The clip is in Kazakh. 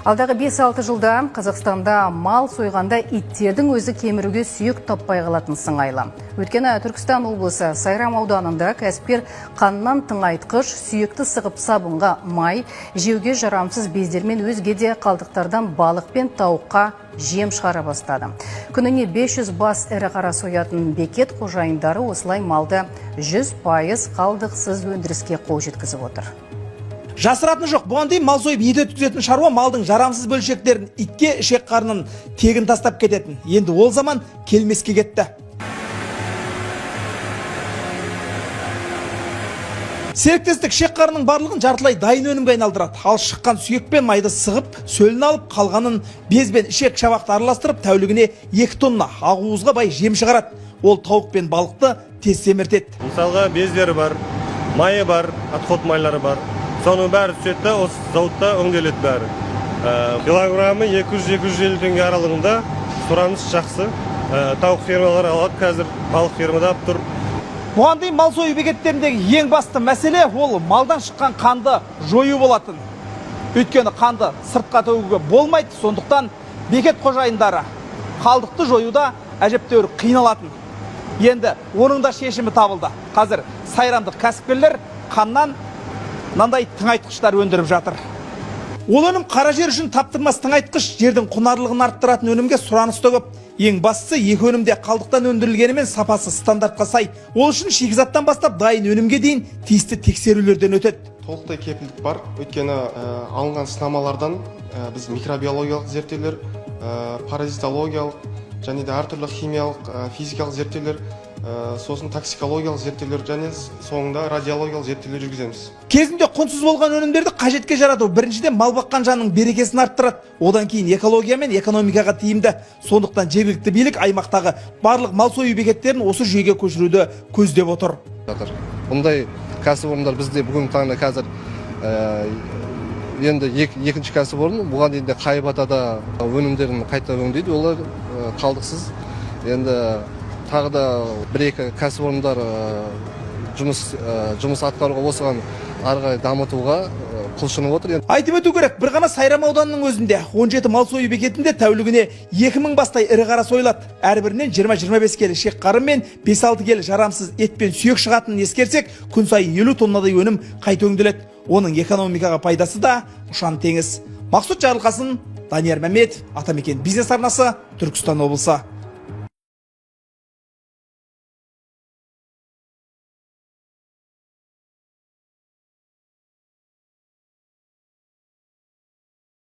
Алдағы 5-6 жылда Қазақстанда мал сойғанда иттердің өзі кеміруге сүйек таппай қалатын сыңайлы. Өйткені Түркістан облысы Сайрам ауданында кәсіпкер қаннан тыңайтқыш, сүйекті сығып сабынға май, жеуге жарамсыз бездермен өзге де қалдықтардан балық пен тауыққа жем шығара бастады. Күніне 500 бас ірі қара соятын бекет қожайындары осылай малды 100% қалдықсыз өндіріске қол жеткізіп отыр. Жасыратыны жоқ, бұған дейін мал сойып ет өткізетін шаруа малдың жарамсыз бөлшектерін итке ішек қарнын тегін тастап кететін. Енді ол заман келмеске кетті. Серіктестік ішек қарнының барлығын жартылай дайын өнімге айналдырады. Ал шыққан сүйек пен майды сығып, сөлін алып, қалғанын без бен ішек шабақты араластырып, тәулігіне 2 тонна ақуызға бай жем шығарады. Ол тауық пен балықты тез семіртеді. Мысалға бездері бар, майы бар, отход майлары бар. Соның бәрі түсетті, осы зауытта өңделеді бәрі. Килограммы 200-250 теңге аралығында сұраныс жақсы. Тауық фермалар алады, қазір балық фермада тұр. Бұған дейін мал сою бекеттеріндегі ең басты мәселе ол малдан шыққан қанды жою болатын. Өйткені қанды сыртқа төгуге болмайды, сондықтан бекет қожайындары қалдықты жоюда әжептәуір қиналатын. Енді оның да шешімі табылды. Қазір сайрамдық кәсіпкерлер қаннан мынандай тыңайтқыштар өндіріп жатыр. Ол өнім қара жер үшін таптырмас тыңайтқыш, жердің құнарлығын арттыратын өнімге сұраныс көп. Ең бастысы екі өнім де қалдықтан өндірілгенімен сапасы стандартқа сай. Ол үшін шикізаттан бастап дайын өнімге дейін тиісті тексерулерден өтеді. Толықтай кепілдік бар. Өйткені алынған сынамалардан біз микробиологиялық зерттеулер, паразитологиялық және де әртүрлі химиялық, физикалық зерттеулер, сосын токсикологиялық зерттеулер және соңында радиологиялық зерттеулер жүргіземіз. Кезінде құнсыз болған өнімдерді қажетке жарату біріншіден мал баққан жанның берекесін арттырады. Одан кейін экология мен экономикаға тиімді. Сондықтан жергілікті билік аймақтағы барлық мал сою бекеттерін осы жүйеге көшіруді көздеп отыр. Бұндай кәсіпорындар бізде бүгінгі таңда қазір енді екінші кәсіпорын, бұған дейін де Қайбатада өнімдерін қайта өңдейді, олар қалдықсыз. Енді тағы да бір-екі кәсіпорындар жұмыс атқаруға осыған арғы дамытуға құлшынып отыр. Айтып өту керек, бір ғана Сайрам ауданының өзінде 17 мал сою бекетінде тәулігіне 2000 бастай ірі қара сойылады. Әрбірінен 20-25 келі ішек қарын мен 5-6 келі жарамсыз ет пен сүйек шығатынын ескерсек, күн сайын 50 тоннадай өнім қайта өңделеді. Оның экономикаға пайдасы да ұшан теңіз. Мақсұт Жарылқасын, Данияр Мәметов, Атамекен бизнес арнасы, Түркістан облысы.